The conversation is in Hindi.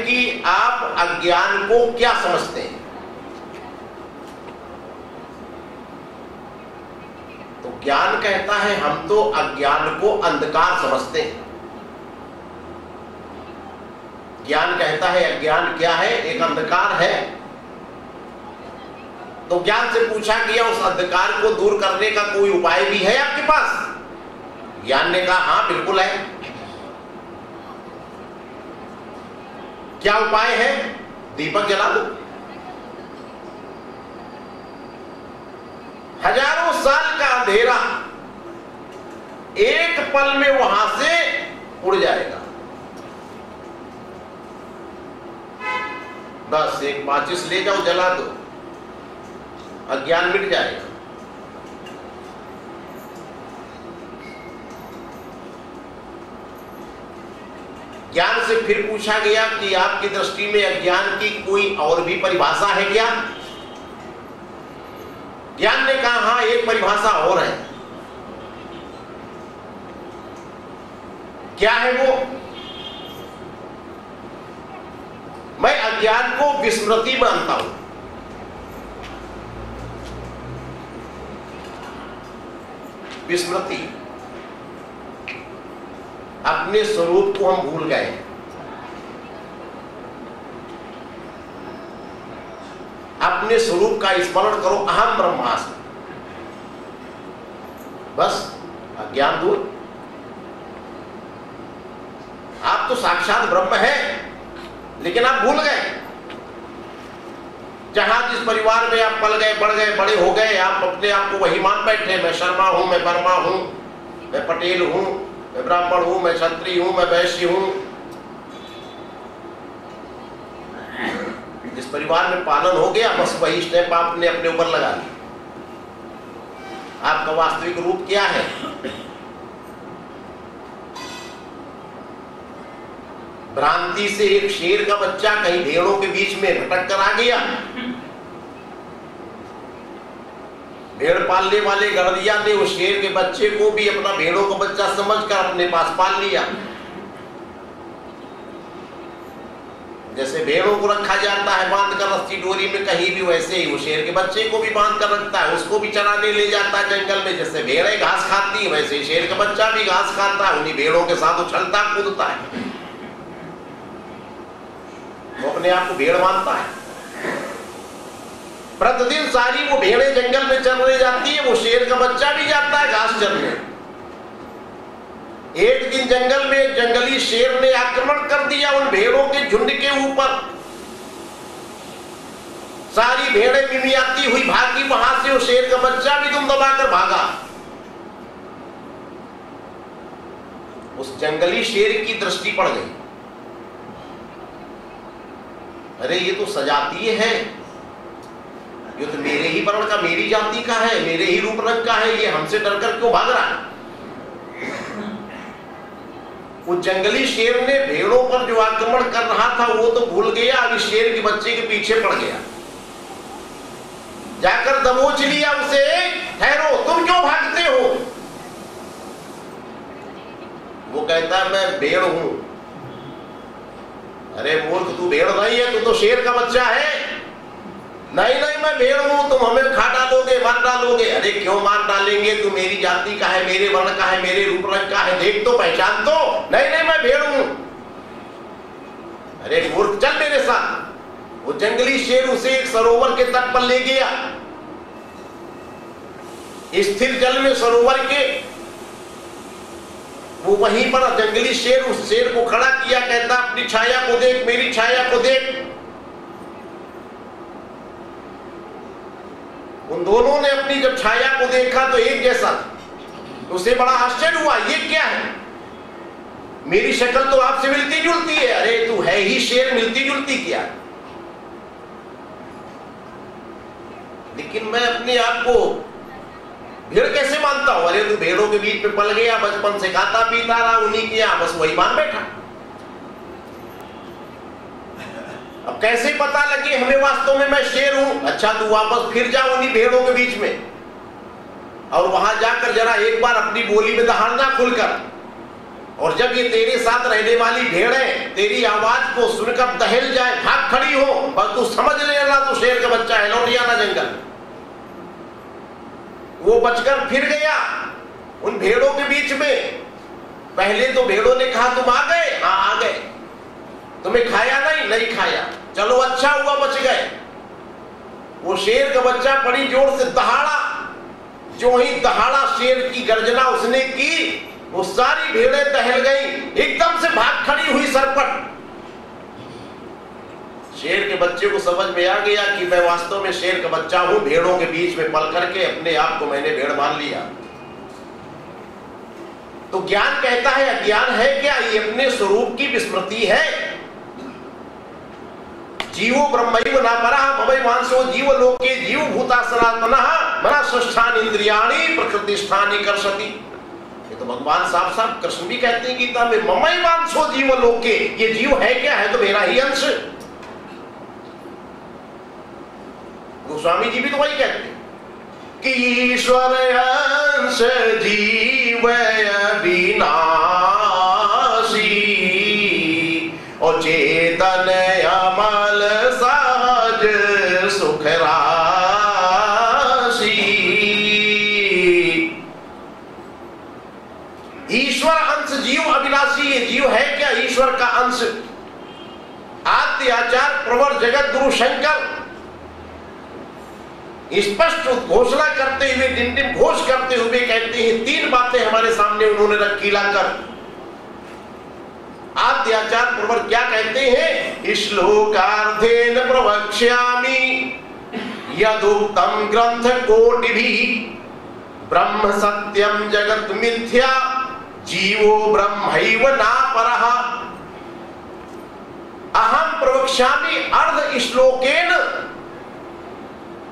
कि आप अज्ञान को क्या समझते हैं। तो ज्ञान कहता है हम तो अज्ञान को अंधकार समझते हैं। ज्ञान कहता है अज्ञान क्या है, एक अंधकार है। तो ज्ञान से पूछा गया उस अंधकार को दूर करने का कोई उपाय भी है आपके पास? ज्ञान ने कहा हाँ बिल्कुल है। क्या उपाय है? दीपक जला दो। हजारों साल का अंधेरा एक पल में वहां से उड़ जाएगा। बस एक माचिस ले जाओ, जला दो, अज्ञान मिट जाएगा। ज्ञान से फिर पूछा गया कि आपकी दृष्टि में अज्ञान की कोई और भी परिभाषा है क्या? ज्ञान ने कहा हाँ एक परिभाषा और है। क्या है वो? मैं अज्ञान को विस्मृति मानता हूं। विस्मृति, अपने स्वरूप को हम भूल गए। अपने स्वरूप का स्मरण करो, अहम ब्रह्मास्मि। बस अज्ञान दूर। आप तो साक्षात ब्रह्म है, लेकिन आप भूल गए। जहां जिस परिवार में आप पल गए, बढ़ गए, बड़े हो गए, आप अपने आप को वही मान बैठे। मैं शर्मा हूं, मैं वर्मा हूं, मैं पटेल हूं, मैं ब्राह्मण हूं, मैं क्षत्रिय हूं, मैं वैश्य हूं। जिस परिवार में पालन हो गया, बस वही स्टेप आपने अपने ऊपर लगा लिया। आपका वास्तविक रूप क्या है? भ्रांति से एक शेर का बच्चा कहीं भेड़ों के बीच में भटक कर आ गया। भेड़ पालने वाले गड़रिया ने उस शेर के बच्चे को भी अपना भेड़ों का बच्चा समझकर अपने पास पाल लिया। जैसे भेड़ों को रखा जाता है बांध कर रस्सी डोरी में कहीं भी, वैसे ही वो शेर के बच्चे को भी बांध कर रखता है, उसको भी चराने ले जाता है जंगल में। जैसे भेड़ें घास खाती है, वैसे ही शेर का बच्चा भी घास खाता है, उन्हीं भेड़ों के साथ उछलता कूदता है। वो अपने आप को भेड़ मानता है। प्रतिदिन सारी वो भेड़ें जंगल में चरने जाती है, वो शेर का बच्चा भी जाता है घास चरने। एक दिन जंगल में एक जंगली शेर ने आक्रमण कर दिया उन भेड़ों के झुंड के ऊपर। सारी भेड़ें मिमियाती हुई भागी वहां से, वो शेर का बच्चा भी दुम दबाकर भागा। उस जंगली शेर की दृष्टि पड़ गई, अरे ये तो सजातीय है, ये तो मेरे ही वर्ण का, मेरी जाति का है, मेरे ही रूप रंग का है, ये हमसे डरकर क्यों भाग रहा है? वो जंगली शेर ने भेड़ों पर जो आक्रमण कर रहा था वो तो भूल गया, अभी शेर के बच्चे के पीछे पड़ गया। जाकर दबोच लिया उसे, ठहरो, तुम क्यों भागते हो? वो कहता है मैं भेड़ हूं। अरे मूर्ख, तू भेड़ नहीं है, तू तो शेर का बच्चा है। नहीं नहीं मैं भेड़ हूं, तुम हमें खा डालोगे, मार डालोगे। अरे क्यों मार डालेंगे, तू मेरी जाति का है, मेरे वर्ण का है, मेरे रूप रंग का है, देख तो पहचान तो। नहीं नहीं मैं भेड़ हूं। अरे मूर्ख, चल मेरे साथ। वो जंगली शेर उसे एक सरोवर के तट पर ले गया। स्थिर जल में सरोवर के वो वहीं पर जंगली शेर उस शेर को खड़ा किया, कहता अपनी छाया को देख, मेरी छाया को देख। उन दोनों ने अपनी जब छाया को देखा तो एक जैसा, उसे बड़ा आश्चर्य हुआ, ये क्या है? मेरी शक्ल तो आपसे मिलती जुलती है। अरे तू है ही शेर, मिलती जुलती क्या? लेकिन मैं अपने आप को भेड़ कैसे मानता हूं? अरे तू भेड़ों के बीच में पल गया, बचपन से खाता पीता रहा उन्हीं के यहां, बस वही मान बैठा। अब कैसे पता लगे हमें वास्तव में मैं शेर हूं? अच्छा तू वापस फिर जा उन्हीं भेड़ों के बीच में, और वहां जाकर जरा एक बार अपनी बोली में दहाड़ना खुलकर, और जब ये तेरे साथ रहने वाली भेड़ें तेरी आवाज को सुनकर दहल जाए, भाग खड़ी हो, और तू समझ लेना तू शेर का बच्चा है, लौट जाना जंगल। वो बचकर फिर गया उन भेड़ों के बीच में। पहले तो भेड़ों ने कहा तुम आ गए? हाँ आ गए। तुम्हें खाया? नहीं, नहीं खाया। चलो अच्छा हुआ बच गए। वो शेर का बच्चा बड़ी जोर से दहाड़ा। जो ही दहाड़ा शेर की गर्जना उसने की, वो सारी भेड़ें टहल गई, एकदम से भाग खड़ी हुई सरपट। शेर के बच्चे को समझ में आ गया कि मैं वास्तव में शेर का बच्चा हूं, भेड़ों के बीच में पल करके अपने आप को मैंने भेड़ मान लिया। तो ज्ञान कहता है अज्ञान है क्या? ये अपने स्वरूप की विस्मृति है। जीवो ब्रह्मैव न परः ममैवांसो जीवलोके जीवभूता सनातनः मनःष्ठानि इंद्रियाणि प्रकृतिष्ठानि कर्षति। ये तो भगवान साफ साफ कृष्ण भी कहते हैं गीता में, ममैवांसो जीवलोके। ये जीव है क्या? है तो मेरा ही अंश। गोस्वामी जी भी तो वही कहते हैं कि ईश्वर अंश जीव अविनाशी और चेतन अमल सहज सुख राशि। ईश्वर अंश जीव अविनाशी। ये जीव है क्या? ईश्वर का अंश। आद्य आचार्य प्रवर जगत गुरु शंकर स्पष्ट घोषणा करते हुए, डिंडिम घोष करते हुए कहते हैं, तीन बातें हमारे सामने उन्होंने रखी लाकर। आद्याचार्य प्रवर क्या कहते हैं? श्लोकार्थेन प्रवक्ष्यामि यदुक्तम ग्रंथ कोटिभिः ब्रह्म सत्यम जगत मिथ्या जीवो ब्रह्मैव नापरः। अहम प्रवक्ष्यामि अर्ध श्लोके